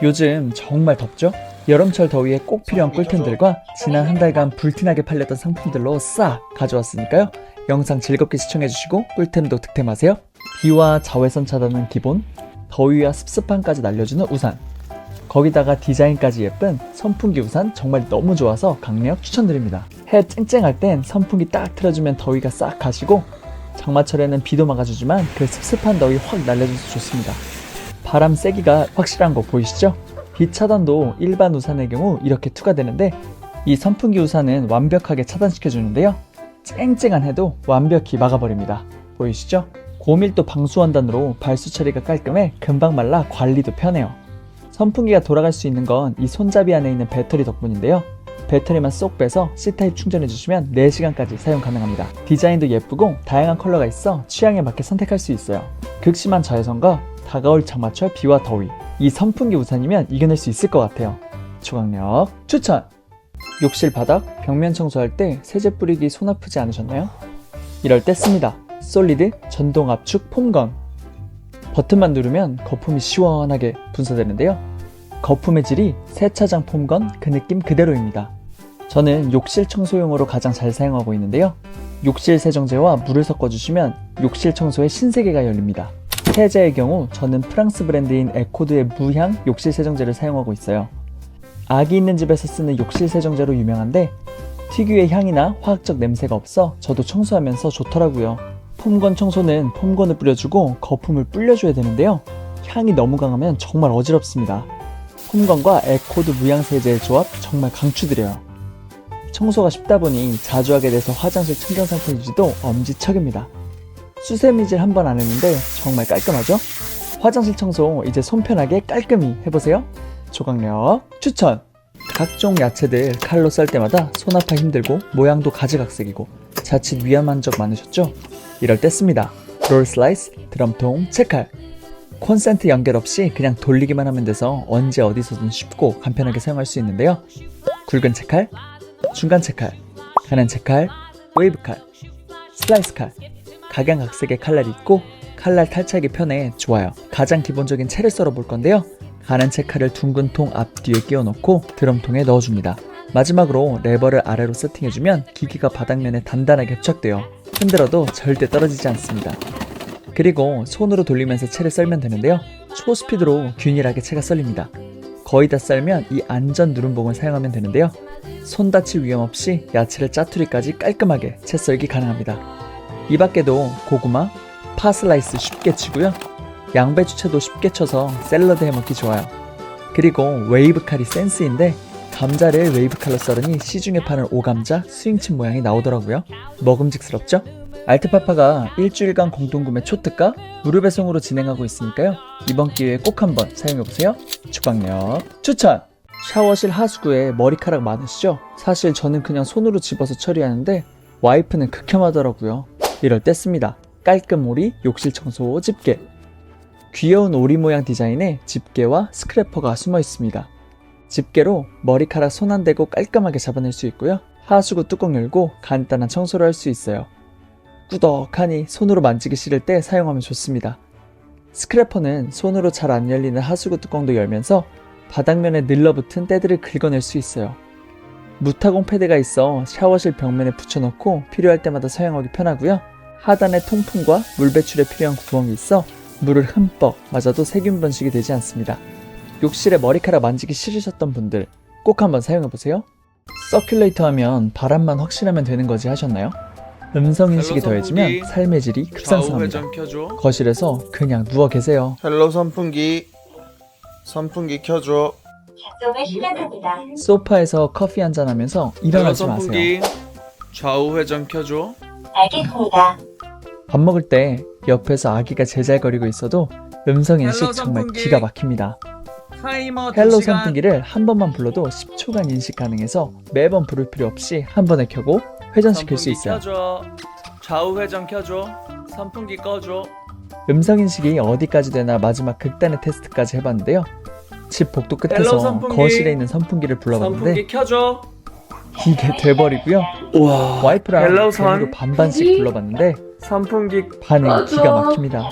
요즘 정말 덥죠? 여름철 더위에 꼭 필요한 꿀템들과 지난 한 달간 불티나게 팔렸던 상품들로 싹 가져왔으니까요. 영상 즐겁게 시청해주시고 꿀템도 득템하세요. 비와 자외선 차단은 기본, 더위와 습습함까지 날려주는 우산, 거기다가 디자인까지 예쁜 선풍기 우산 정말 너무 좋아서 강력 추천드립니다. 해 쨍쨍할 땐 선풍기 딱 틀어주면 더위가 싹 가시고, 장마철에는 비도 막아주지만 그 습습한 더위 확 날려줘서 좋습니다. 바람 세기가 확실한 거 보이시죠? 비 차단도 일반 우산의 경우 이렇게 투과되는데, 이 선풍기 우산은 완벽하게 차단시켜주는데요. 쨍쨍한 해도 완벽히 막아버립니다. 보이시죠? 고밀도 방수원단으로 발수 처리가 깔끔해 금방 말라 관리도 편해요. 선풍기가 돌아갈 수 있는 건 이 손잡이 안에 있는 배터리 덕분인데요. 배터리만 쏙 빼서 C타입 충전해주시면 4시간까지 사용 가능합니다. 디자인도 예쁘고 다양한 컬러가 있어 취향에 맞게 선택할 수 있어요. 극심한 자외선과 다가올 장마철 비와 더위, 이 선풍기 우산이면 이겨낼 수 있을 것 같아요. 초강력 추천! 욕실 바닥, 벽면 청소할 때 세제 뿌리기 손 아프지 않으셨나요? 이럴 때 씁니다. 솔리드 전동 압축 폼건. 버튼만 누르면 거품이 시원하게 분사되는데요. 거품의 질이 세차장 폼건 그 느낌 그대로입니다. 저는 욕실 청소용으로 가장 잘 사용하고 있는데요. 욕실 세정제와 물을 섞어주시면 욕실 청소의 신세계가 열립니다. 세제의 경우 저는 프랑스 브랜드인 에코드의 무향 욕실 세정제를 사용하고 있어요. 아기 있는 집에서 쓰는 욕실 세정제로 유명한데 특유의 향이나 화학적 냄새가 없어 저도 청소하면서 좋더라고요. 폼건 청소는 폼건을 뿌려주고 거품을 불려줘야 되는데요. 향이 너무 강하면 정말 어지럽습니다. 폼건과 에코드 무향 세제의 조합 정말 강추드려요. 청소가 쉽다 보니 자주 하게 돼서 화장실 청정상품 유지도 엄지척입니다. 수세미질 한 번 안 했는데 정말 깔끔하죠? 화장실 청소 이제 손 편하게 깔끔히 해보세요. 조각력 추천! 각종 야채들 칼로 썰 때마다 손 아파 힘들고 모양도 가지각색이고 자칫 위험한 적 많으셨죠? 이럴 때 씁니다. 롤 슬라이스 드럼통 채칼. 콘센트 연결 없이 그냥 돌리기만 하면 돼서 언제 어디서든 쉽고 간편하게 사용할 수 있는데요. 굵은 채칼, 중간 채칼, 가는 채칼, 웨이브 칼, 슬라이스 칼, 각양각색의 칼날이 있고 칼날 탈착이 편해 좋아요. 가장 기본적인 채를 썰어 볼 건데요. 가는 채칼을 둥근 통 앞뒤에 끼워 넣고 드럼통에 넣어줍니다. 마지막으로 레버를 아래로 세팅해주면 기기가 바닥면에 단단하게 부착돼요. 흔들어도 절대 떨어지지 않습니다. 그리고 손으로 돌리면서 채를 썰면 되는데요. 초스피드로 균일하게 채가 썰립니다. 거의 다 썰면 이 안전 누름봉을 사용하면 되는데요. 손 다칠 위험 없이 야채를 짜투리까지 깔끔하게 채 썰기 가능합니다. 이 밖에도 고구마, 파 슬라이스 쉽게 치고요. 양배추채도 쉽게 쳐서 샐러드 해먹기 좋아요. 그리고 웨이브 칼이 센스인데 감자를 웨이브 칼로 썰으니 시중에 파는 오감자, 스윙칩 모양이 나오더라고요. 먹음직스럽죠? 알트파파가 일주일간 공동구매 초특가 무료 배송으로 진행하고 있으니까요. 이번 기회에 꼭 한번 사용해보세요. 주방력 추천! 샤워실 하수구에 머리카락 많으시죠? 사실 저는 그냥 손으로 집어서 처리하는데 와이프는 극혐하더라고요. 이럴 때 씁니다. 깔끔 오리 욕실 청소 집게. 귀여운 오리 모양 디자인에 집게와 스크래퍼가 숨어 있습니다. 집게로 머리카락 손 안 대고 깔끔하게 잡아낼 수 있고요. 하수구 뚜껑 열고 간단한 청소를 할 수 있어요. 꾸덕하니 손으로 만지기 싫을 때 사용하면 좋습니다. 스크래퍼는 손으로 잘 안 열리는 하수구 뚜껑도 열면서 바닥면에 늘러붙은 때들을 긁어낼 수 있어요. 무타공 패드가 있어 샤워실 벽면에 붙여놓고 필요할 때마다 사용하기 편하고요. 하단에 통풍과 물 배출에 필요한 구멍이 있어 물을 흠뻑 맞아도 세균 번식이 되지 않습니다. 욕실에 머리카락 만지기 싫으셨던 분들 꼭 한번 사용해보세요. 서큘레이터 하면 바람만 확실하면 되는 거지 하셨나요? 음성인식이 더해지면 삶의 질이 급상승합니다. 거실에서 그냥 누워 계세요. 헬로 선풍기 켜줘. 작동을 시작합니다. 소파에서 커피 한잔 하면서 일어나지 마세요. 좌우 회전 켜줘. 알겠습니다. 밥 먹을 때 옆에서 아기가 제잘거리고 있어도 음성인식 정말 기가 막힙니다. 헬로 선풍기를 한 번만 불러도 10초간 인식 가능해서 매번 부를 필요 없이 한 번에 켜고 회전시킬 수 있어요. 켜줘. 좌우 회전 켜줘. 선풍기 꺼줘. 음성인식이 어디까지 되나 마지막 극단의 테스트까지 해봤는데요. 집 복도 헬로 끝에서 선풍기. 거실에 있는 선풍기를 불러봤는데 선풍기 켜줘. 이게 돼버리고요. 우와. 와이프랑 헬로 재미로 선. 반반씩 불러봤는데 선풍기 반응이 기가 막힙니다.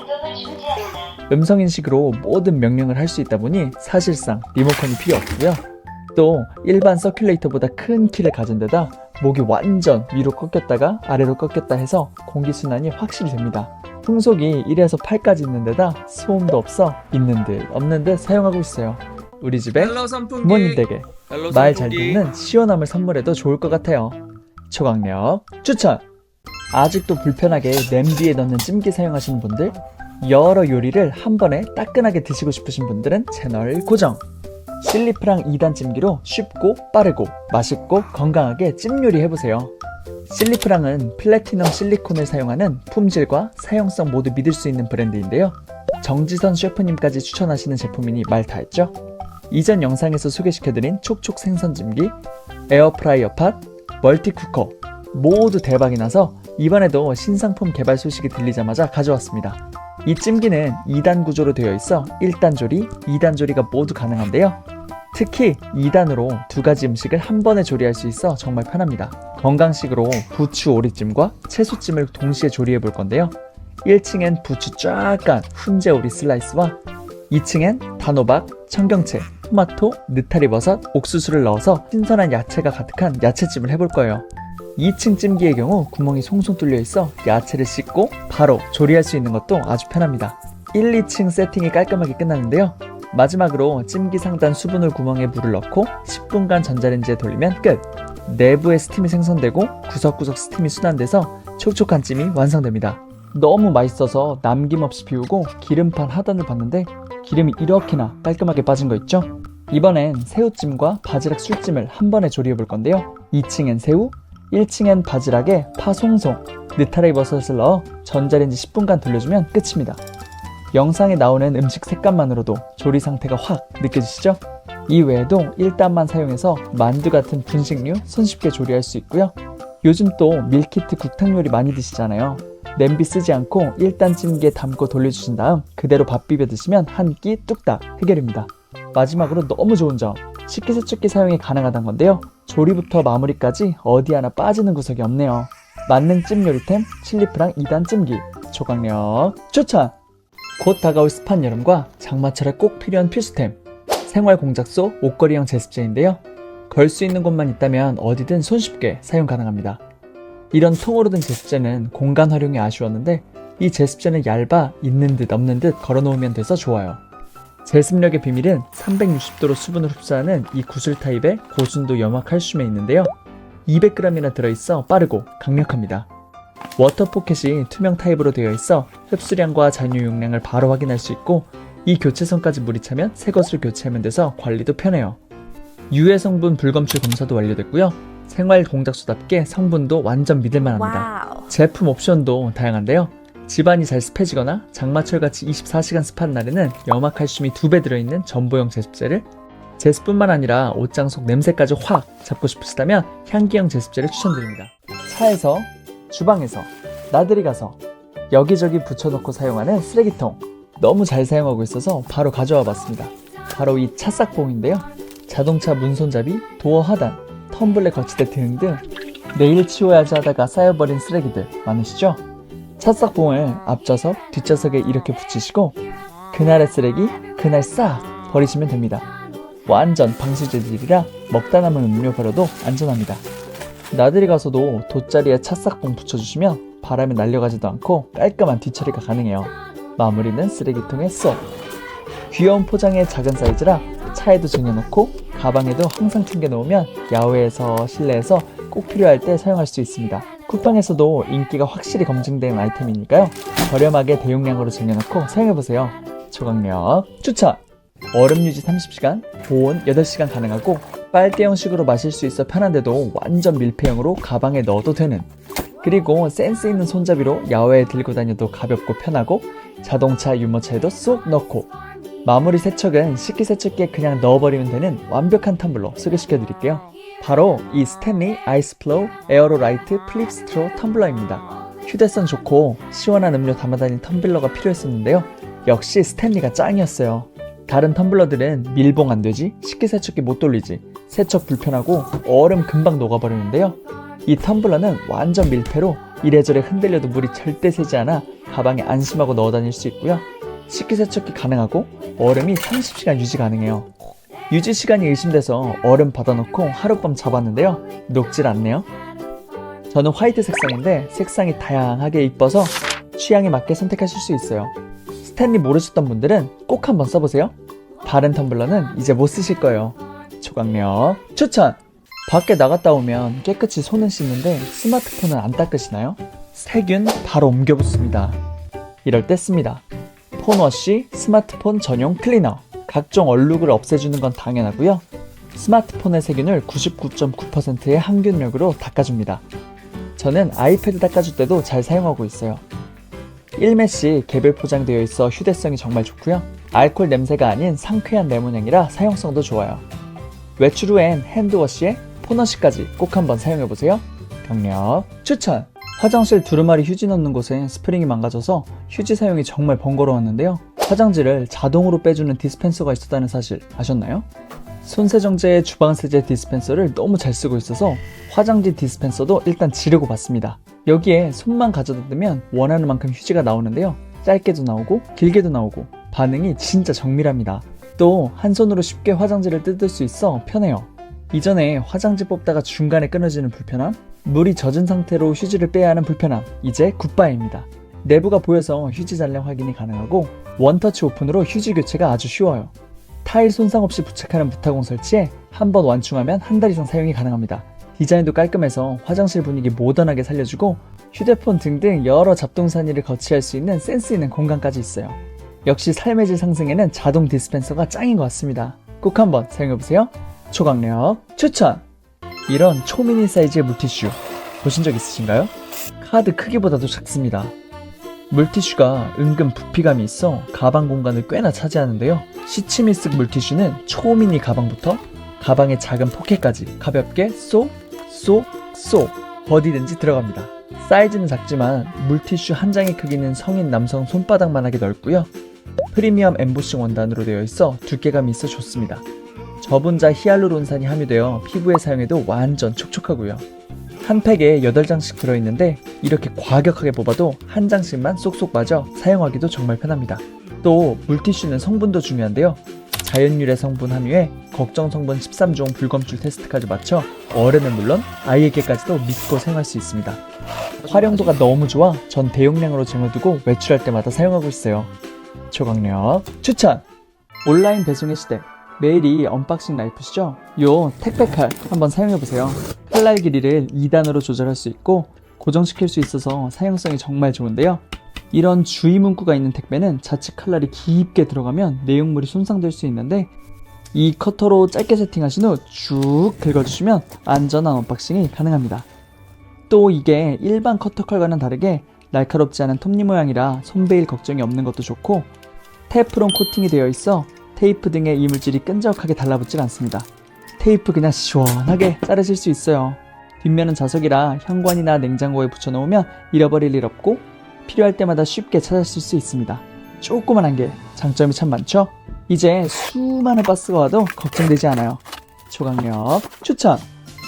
음성인식으로 모든 명령을 할 수 있다 보니 사실상 리모컨이 필요 없고요. 또 일반 서큘레이터보다 큰 키를 가진 데다 목이 완전 위로 꺾였다가 아래로 꺾였다 해서 공기순환이 확실히 됩니다. 풍속이 1에서 8까지 있는 데다 소음도 없어 있는 듯 없는 듯 사용하고 있어요. 우리 집에 헬로 선풍기. 부모님 댁에 헬로 말 잘 선풍기. 듣는 시원함을 선물해도 좋을 것 같아요. 초강력 추천! 아직도 불편하게 냄비에 넣는 찜기 사용하시는 분들, 여러 요리를 한 번에 따끈하게 드시고 싶으신 분들은 채널 고정! 실리프랑 2단 찜기로 쉽고 빠르고 맛있고 건강하게 찜 요리 해보세요. 실리프랑은 플래티넘 실리콘을 사용하는 품질과 사용성 모두 믿을 수 있는 브랜드인데요. 정지선 셰프님까지 추천하시는 제품이니 말 다 했죠? 이전 영상에서 소개시켜드린 촉촉 생선찜기, 에어프라이어 팟, 멀티쿠커 모두 대박이 나서 이번에도 신상품 개발 소식이 들리자마자 가져왔습니다. 이 찜기는 2단 구조로 되어 있어 1단 조리, 2단 조리가 모두 가능한데요. 특히 2단으로 두 가지 음식을 한 번에 조리할 수 있어 정말 편합니다. 건강식으로 부추 오리찜과 채소찜을 동시에 조리해 볼 건데요. 1층엔 부추 쫙 깐 훈제 오리 슬라이스와 2층엔 단호박, 청경채, 토마토, 느타리버섯, 옥수수를 넣어서 신선한 야채가 가득한 야채찜을 해볼 거예요. 2층 찜기의 경우 구멍이 송송 뚫려 있어 야채를 씻고 바로 조리할 수 있는 것도 아주 편합니다. 1, 2층 세팅이 깔끔하게 끝났는데요. 마지막으로 찜기 상단 수분홀 구멍에 물을 넣고 10분간 전자레인지에 돌리면 끝! 내부에 스팀이 생성되고 구석구석 스팀이 순환돼서 촉촉한 찜이 완성됩니다. 너무 맛있어서 남김없이 비우고 기름판 하단을 봤는데 기름이 이렇게나 깔끔하게 빠진 거 있죠? 이번엔 새우찜과 바지락 술찜을 한 번에 조리해 볼 건데요. 2층엔 새우, 1층엔 바지락에 파 송송, 느타리 버섯을 넣어 전자레인지 10분간 돌려주면 끝입니다. 영상에 나오는 음식 색감만으로도 조리 상태가 확 느껴지시죠? 이 외에도 1단만 사용해서 만두 같은 분식류 손쉽게 조리할 수 있고요. 요즘 또 밀키트 국탕 요리 많이 드시잖아요. 냄비 쓰지 않고 1단 찜기에 담고 돌려주신 다음 그대로 밥 비벼 드시면 한 끼 뚝딱 해결입니다. 마지막으로 너무 좋은 점, 식기세척기 사용이 가능하다는 건데요. 조리부터 마무리까지 어디 하나 빠지는 구석이 없네요. 만능 찜 요리템 실리프랑 2단 찜기 초강력 추천! 곧 다가올 습한 여름과 장마철에 꼭 필요한 필수템 생활 공작소 옷걸이형 제습제인데요. 걸 수 있는 곳만 있다면 어디든 손쉽게 사용 가능합니다. 이런 통으로 된 제습제는 공간 활용이 아쉬웠는데 이 제습제는 얇아 있는 듯 없는 듯 걸어놓으면 돼서 좋아요. 제습력의 비밀은 360도로 수분을 흡수하는 이 구슬 타입의 고순도 염화 칼슘에 있는데요. 200g이나 들어있어 빠르고 강력합니다. 워터 포켓이 투명 타입으로 되어 있어 흡수량과 잔유 용량을 바로 확인할 수 있고 이 교체선까지 물이 차면 새 것으로 교체하면 돼서 관리도 편해요. 유해 성분 불검출 검사도 완료됐고요. 생활 공작소답게 성분도 완전 믿을만합니다. 제품 옵션도 다양한데요. 집안이 잘 습해지거나 장마철같이 24시간 습한 날에는 염화칼슘이 2배 들어있는 전보형 제습제를, 제습뿐만 아니라 옷장 속 냄새까지 확 잡고 싶으시다면 향기형 제습제를 추천드립니다. 차에서, 주방에서, 나들이 가서 여기저기 붙여놓고 사용하는 쓰레기통, 너무 잘 사용하고 있어서 바로 가져와 봤습니다. 바로 이 차싹봉인데요. 자동차 문손잡이, 도어 하단, 텀블러 거치대 등등 내일 치워야지 하다가 쌓여버린 쓰레기들 많으시죠? 차싹봉을 앞좌석, 뒷좌석에 이렇게 붙이시고 그날의 쓰레기 그날 싹 버리시면 됩니다. 완전 방수재질이라 먹다 남은 음료 버려도 안전합니다. 나들이 가서도 돗자리에 차싹봉 붙여주시면 바람에 날려가지도 않고 깔끔한 뒤처리가 가능해요. 마무리는 쓰레기통에 쏙! 귀여운 포장의 작은 사이즈라 차에도 쟁여놓고 가방에도 항상 챙겨놓으면 야외에서 실내에서 꼭 필요할 때 사용할 수 있습니다. 쿠팡에서도 인기가 확실히 검증된 아이템이니까요. 저렴하게 대용량으로 쟁여놓고 사용해보세요. 초강력 추천! 얼음 유지 30시간, 보온 8시간 가능하고 빨대형식으로 마실 수 있어 편한데도 완전 밀폐형으로 가방에 넣어도 되는, 그리고 센스 있는 손잡이로 야외에 들고 다녀도 가볍고 편하고 자동차 유모차에도 쏙 넣고, 마무리 세척은 식기세척기에 그냥 넣어버리면 되는 완벽한 텀블러 소개시켜드릴게요. 바로 이 스탠리 아이스플로우 에어로라이트 플립 스트로 텀블러입니다. 휴대성 좋고 시원한 음료 담아다닐 텀블러가 필요했었는데요. 역시 스탠리가 짱이었어요. 다른 텀블러들은 밀봉 안되지, 식기세척기 못 돌리지, 세척 불편하고 얼음 금방 녹아버리는데요. 이 텀블러는 완전 밀폐로 이래저래 흔들려도 물이 절대 새지 않아 가방에 안심하고 넣어 다닐 수 있고요. 식기세척기 가능하고 얼음이 30시간 유지 가능해요. 유지 시간이 의심돼서 얼음 받아놓고 하룻밤 잡았는데요. 녹질 않네요. 저는 화이트 색상인데 색상이 다양하게 이뻐서 취향에 맞게 선택하실 수 있어요. 스탠리 모르셨던 분들은 꼭 한번 써보세요. 다른 텀블러는 이제 못 쓰실 거예요. 초강력 추천! 밖에 나갔다 오면 깨끗이 손은 씻는데 스마트폰은 안 닦으시나요? 세균 바로 옮겨붙습니다. 이럴 때 씁니다. 폰워시 스마트폰 전용 클리너. 각종 얼룩을 없애주는 건 당연하고요. 스마트폰의 세균을 99.9%의 항균력으로 닦아줍니다. 저는 아이패드 닦아줄 때도 잘 사용하고 있어요. 1매씩 개별 포장되어 있어 휴대성이 정말 좋고요. 알코올 냄새가 아닌 상쾌한 레몬향이라 사용성도 좋아요. 외출 후엔 핸드워시에 폰워시까지 꼭 한번 사용해보세요. 강력 추천! 화장실 두루마리 휴지 넣는 곳에 스프링이 망가져서 휴지 사용이 정말 번거로웠는데요. 화장지를 자동으로 빼주는 디스펜서가 있었다는 사실 아셨나요? 손세정제, 주방세제 디스펜서를 너무 잘 쓰고 있어서 화장지 디스펜서도 일단 지르고 봤습니다. 여기에 손만 가져다 대면 원하는 만큼 휴지가 나오는데요. 짧게도 나오고 길게도 나오고 반응이 진짜 정밀합니다. 또 한 손으로 쉽게 화장지를 뜯을 수 있어 편해요. 이전에 화장지 뽑다가 중간에 끊어지는 불편함, 물이 젖은 상태로 휴지를 빼야 하는 불편함, 이제 굿바이입니다. 내부가 보여서 휴지 잔량 확인이 가능하고 원터치 오픈으로 휴지 교체가 아주 쉬워요. 타일 손상 없이 부착하는 무타공 설치에 한번 완충하면 한 달 이상 사용이 가능합니다. 디자인도 깔끔해서 화장실 분위기 모던하게 살려주고 휴대폰 등등 여러 잡동사니를 거치할 수 있는 센스 있는 공간까지 있어요. 역시 삶의 질 상승에는 자동 디스펜서가 짱인 것 같습니다. 꼭 한번 사용해보세요. 초강력 추천! 이런 초미니 사이즈의 물티슈 보신 적 있으신가요? 카드 크기보다도 작습니다. 물티슈가 은근 부피감이 있어 가방 공간을 꽤나 차지하는데요. 시치미스 물티슈는 초미니 가방부터 가방의 작은 포켓까지 가볍게 쏙 어디든지 들어갑니다. 사이즈는 작지만 물티슈 한 장의 크기는 성인 남성 손바닥만하게 넓고요. 프리미엄 엠보싱 원단으로 되어 있어 두께감이 있어 좋습니다. 저분자 히알루론산이 함유되어 피부에 사용해도 완전 촉촉하고요. 한 팩에 8장씩 들어있는데 이렇게 과격하게 뽑아도 한 장씩만 쏙쏙 맞아 사용하기도 정말 편합니다. 또 물티슈는 성분도 중요한데요. 자연유래 성분 함유에 걱정 성분 13종 불검출 테스트까지 마쳐 어른은 물론 아이에게까지도 믿고 사용할 수 있습니다. 활용도가 너무 좋아 전 대용량으로 쟁여두고 외출할 때마다 사용하고 있어요. 초강력 추천! 온라인 배송의 시대 매일이 언박싱 라이프시죠? 요 택배칼 한번 사용해보세요. 칼날 길이를 2단으로 조절할 수 있고 고정시킬 수 있어서 사용성이 정말 좋은데요. 이런 주의 문구가 있는 택배는 자칫 칼날이 깊게 들어가면 내용물이 손상될 수 있는데 이 커터로 짧게 세팅하신 후 쭉 긁어주시면 안전한 언박싱이 가능합니다. 또 이게 일반 커터칼과는 다르게 날카롭지 않은 톱니 모양이라 손베일 걱정이 없는 것도 좋고 테프론 코팅이 되어 있어 테이프 등의 이물질이 끈적하게 달라붙질 않습니다. 테이프 그냥 시원하게 자르실 수 있어요. 뒷면은 자석이라 현관이나 냉장고에 붙여놓으면 잃어버릴 일 없고 필요할 때마다 쉽게 찾으실 수 있습니다. 조그만한 게 장점이 참 많죠? 이제 수많은 박스가 와도 걱정되지 않아요. 초강력 추천!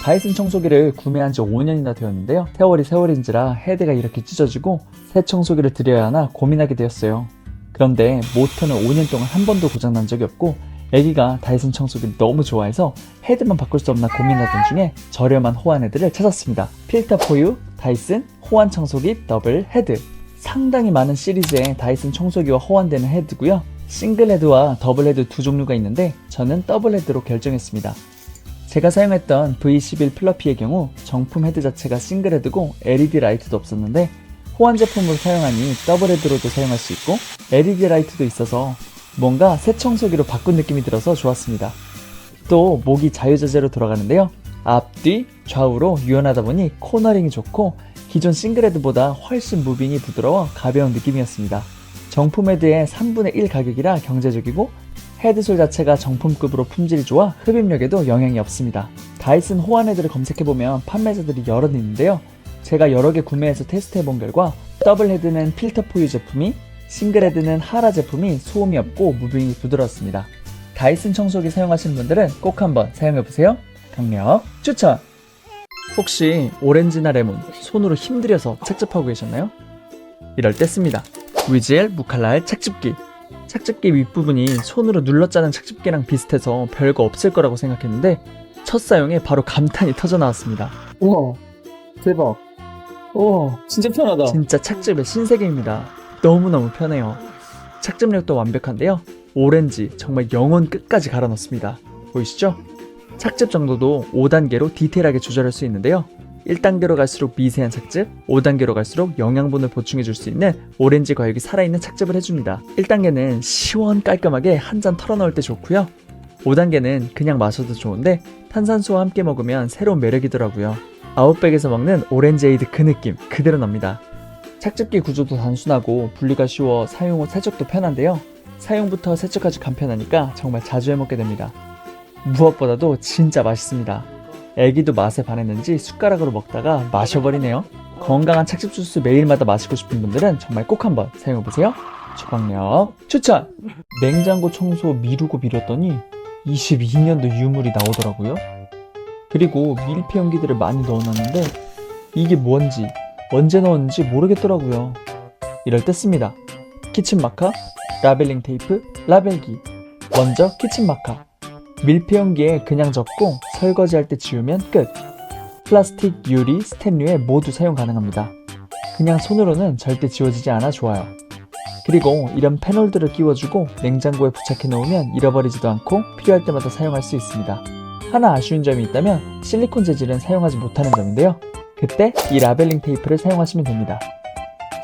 다이슨 청소기를 구매한 지 5년이나 되었는데요. 세월인지라 헤드가 이렇게 찢어지고 새 청소기를 드려야 하나 고민하게 되었어요. 그런데 모터는 5년 동안 한 번도 고장난 적이 없고 애기가 다이슨 청소기를 너무 좋아해서 헤드만 바꿀 수 없나 고민하던 중에 저렴한 호환 헤드를 찾았습니다. 필터4U 다이슨 호환 청소기 더블 헤드. 상당히 많은 시리즈의 다이슨 청소기와 호환되는 헤드고요. 싱글 헤드와 더블 헤드 두 종류가 있는데 저는 더블 헤드로 결정했습니다. 제가 사용했던 V11 플러피의 경우 정품 헤드 자체가 싱글 헤드고 LED 라이트도 없었는데 호환 제품으로 사용하니 더블 헤드로도 사용할 수 있고 LED 라이트도 있어서 뭔가 새 청소기로 바꾼 느낌이 들어서 좋았습니다. 또 목이 자유자재로 돌아가는데요. 앞, 뒤, 좌우로 유연하다 보니 코너링이 좋고 기존 싱글 헤드보다 훨씬 무빙이 부드러워 가벼운 느낌이었습니다. 정품 헤드의 3분의 1 가격이라 경제적이고 헤드솔 자체가 정품급으로 품질이 좋아 흡입력에도 영향이 없습니다. 다이슨 호환 헤드를 검색해보면 판매자들이 여럿 있는데요. 제가 여러 개 구매해서 테스트해본 결과 더블 헤드는 필터4U 제품이, 싱글 헤드는 하라 제품이 소음이 없고 무빙이 부드럽습니다. 다이슨 청소기 사용하신 분들은 꼭 한번 사용해보세요. 강력 추천! 혹시 오렌지나 레몬 손으로 힘들여서 책집하고 계셨나요? 이럴 때 씁니다. 위젤 무칼날 책집기. 착즙기 윗부분이 손으로 눌러 짜는 착즙기랑 비슷해서 별거 없을 거라고 생각했는데 첫 사용에 바로 감탄이 터져 나왔습니다. 우와, 대박. 우와, 진짜 편하다. 진짜 착즙의 신세계입니다. 너무너무 편해요. 착즙력도 완벽한데요. 오렌지 정말 영혼 끝까지 갈아 넣습니다. 보이시죠? 착즙 정도도 5단계로 디테일하게 조절할 수 있는데요. 1단계로 갈수록 미세한 착즙, 5단계로 갈수록 영양분을 보충해 줄 수 있는 오렌지 과육이 살아있는 착즙을 해줍니다. 1단계는 시원 깔끔하게 한 잔 털어넣을 때 좋고요. 5단계는 그냥 마셔도 좋은데 탄산수와 함께 먹으면 새로운 매력이더라고요. 아웃백에서 먹는 오렌지에이드 그 느낌 그대로 납니다. 착즙기 구조도 단순하고 분리가 쉬워 사용 후 세척도 편한데요. 사용부터 세척까지 간편하니까 정말 자주 해먹게 됩니다. 무엇보다도 진짜 맛있습니다. 애기도 맛에 반했는지 숟가락으로 먹다가 마셔버리네요. 건강한 착즙 주스 매일마다 마시고 싶은 분들은 정말 꼭 한번 사용해보세요. 주방력 추천! 냉장고 청소 미루고 미뤘더니 22년도 유물이 나오더라고요. 그리고 밀폐 용기들을 많이 넣어놨는데 이게 뭔지 언제 넣었는지 모르겠더라고요. 이럴 때 씁니다. 키친마카, 라벨링 테이프, 라벨기. 먼저 키친마카. 밀폐 용기에 그냥 적고 설거지할 때 지우면 끝. 플라스틱, 유리, 스텐류에 모두 사용 가능합니다. 그냥 손으로는 절대 지워지지 않아 좋아요. 그리고 이런 패널들을 끼워주고 냉장고에 부착해 놓으면 잃어버리지도 않고 필요할 때마다 사용할 수 있습니다. 하나 아쉬운 점이 있다면 실리콘 재질은 사용하지 못하는 점인데요. 그때 이 라벨링 테이프를 사용하시면 됩니다.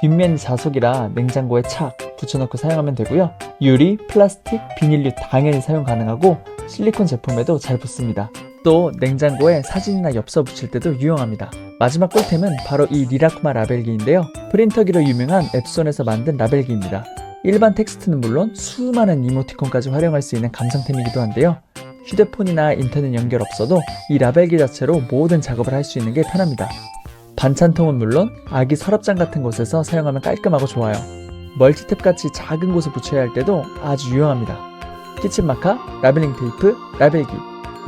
뒷면이 자석이라 냉장고에 착 붙여놓고 사용하면 되고요. 유리, 플라스틱, 비닐류 당연히 사용 가능하고 실리콘 제품에도 잘 붙습니다. 또 냉장고에 사진이나 엽서 붙일 때도 유용합니다. 마지막 꿀템은 바로 이 리라쿠마 라벨기인데요. 프린터기로 유명한 앱손에서 만든 라벨기입니다. 일반 텍스트는 물론 수많은 이모티콘까지 활용할 수 있는 감성템이기도 한데요. 휴대폰이나 인터넷 연결 없어도 이 라벨기 자체로 모든 작업을 할 수 있는 게 편합니다. 반찬통은 물론 아기 서랍장 같은 곳에서 사용하면 깔끔하고 좋아요. 멀티탭같이 작은 곳에 붙여야 할 때도 아주 유용합니다. 키친마카, 라벨링 테이프, 라벨기.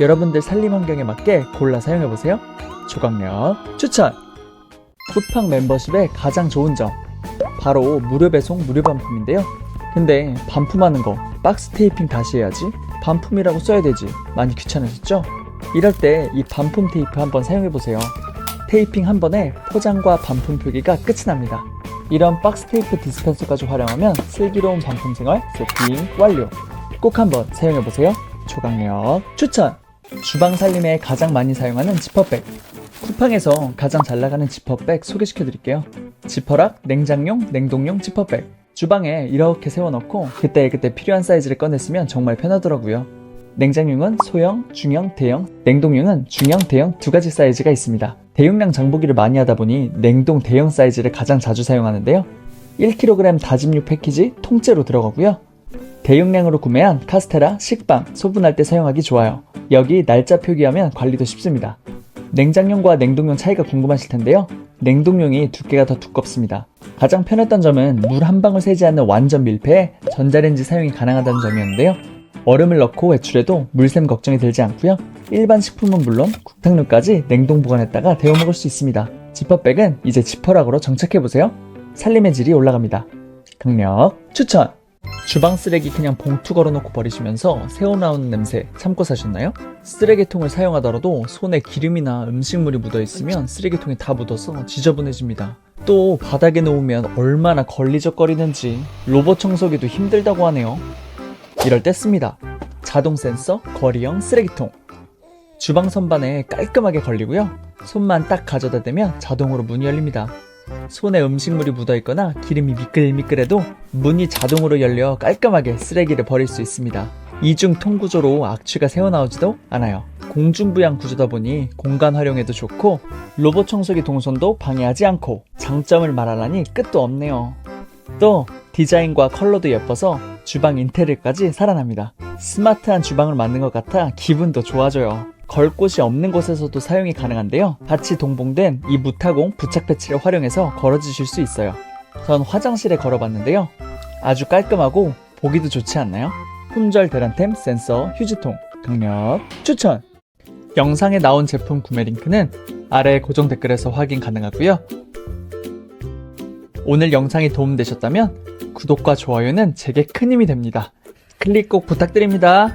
여러분들 살림 환경에 맞게 골라 사용해보세요. 조각력 추천! 쿠팡 멤버십의 가장 좋은 점 바로 무료 배송 무료 반품인데요. 근데 반품하는 거 박스 테이핑 다시 해야지 반품이라고 써야 되지 많이 귀찮으셨죠? 이럴 때 이 반품 테이프 한번 사용해보세요. 테이핑 한 번에 포장과 반품 표기가 끝이 납니다. 이런 박스 테이프 디스펜서까지 활용하면 슬기로운 반품 생활 세팅 완료. 꼭 한번 사용해보세요. 조각력 추천! 주방 살림에 가장 많이 사용하는 지퍼백. 쿠팡에서 가장 잘 나가는 지퍼백 소개시켜드릴게요. 지퍼락, 냉장용, 냉동용 지퍼백. 주방에 이렇게 세워놓고 그때그때 필요한 사이즈를 꺼냈으면 정말 편하더라고요. 냉장용은 소형, 중형, 대형, 냉동용은 중형, 대형 두 가지 사이즈가 있습니다. 대용량 장보기를 많이 하다 보니 냉동 대형 사이즈를 가장 자주 사용하는데요. 1kg 다짐육 패키지 통째로 들어가고요. 대용량으로 구매한 카스테라, 식빵, 소분할 때 사용하기 좋아요. 여기 날짜 표기하면 관리도 쉽습니다. 냉장용과 냉동용 차이가 궁금하실 텐데요. 냉동용이 두께가 더 두껍습니다. 가장 편했던 점은 물 한 방울 새지 않는 완전 밀폐에 전자레인지 사용이 가능하다는 점이었는데요. 얼음을 넣고 외출해도 물샘 걱정이 들지 않고요. 일반 식품은 물론 국탕류까지 냉동 보관했다가 데워 먹을 수 있습니다. 지퍼백은 이제 지퍼락으로 정착해보세요. 살림의 질이 올라갑니다. 강력 추천! 주방 쓰레기 그냥 봉투 걸어놓고 버리시면서 새어나오는 냄새 참고 사셨나요? 쓰레기통을 사용하더라도 손에 기름이나 음식물이 묻어있으면 쓰레기통에 다 묻어서 지저분해집니다. 또 바닥에 놓으면 얼마나 걸리적거리는지 로봇 청소기도 힘들다고 하네요. 이럴 때 씁니다. 자동 센서 거리형 쓰레기통. 주방 선반에 깔끔하게 걸리고요. 손만 딱 가져다 대면 자동으로 문이 열립니다. 손에 음식물이 묻어있거나 기름이 미끌미끌해도 문이 자동으로 열려 깔끔하게 쓰레기를 버릴 수 있습니다. 이중 통구조로 악취가 새어나오지도 않아요. 공중부양 구조다 보니 공간 활용에도 좋고 로봇 청소기 동선도 방해하지 않고 장점을 말하라니 끝도 없네요. 또 디자인과 컬러도 예뻐서 주방 인테리어까지 살아납니다. 스마트한 주방을 만든 것 같아 기분도 좋아져요. 걸 곳이 없는 곳에서도 사용이 가능한데요. 같이 동봉된 이 무타공 부착 패치를 활용해서 걸어주실 수 있어요. 전 화장실에 걸어봤는데요. 아주 깔끔하고 보기도 좋지 않나요? 품절 대란템 센서 휴지통 강력 추천! 영상에 나온 제품 구매 링크는 아래 고정 댓글에서 확인 가능하고요. 오늘 영상이 도움되셨다면 구독과 좋아요는 제게 큰 힘이 됩니다. 클릭 꼭 부탁드립니다.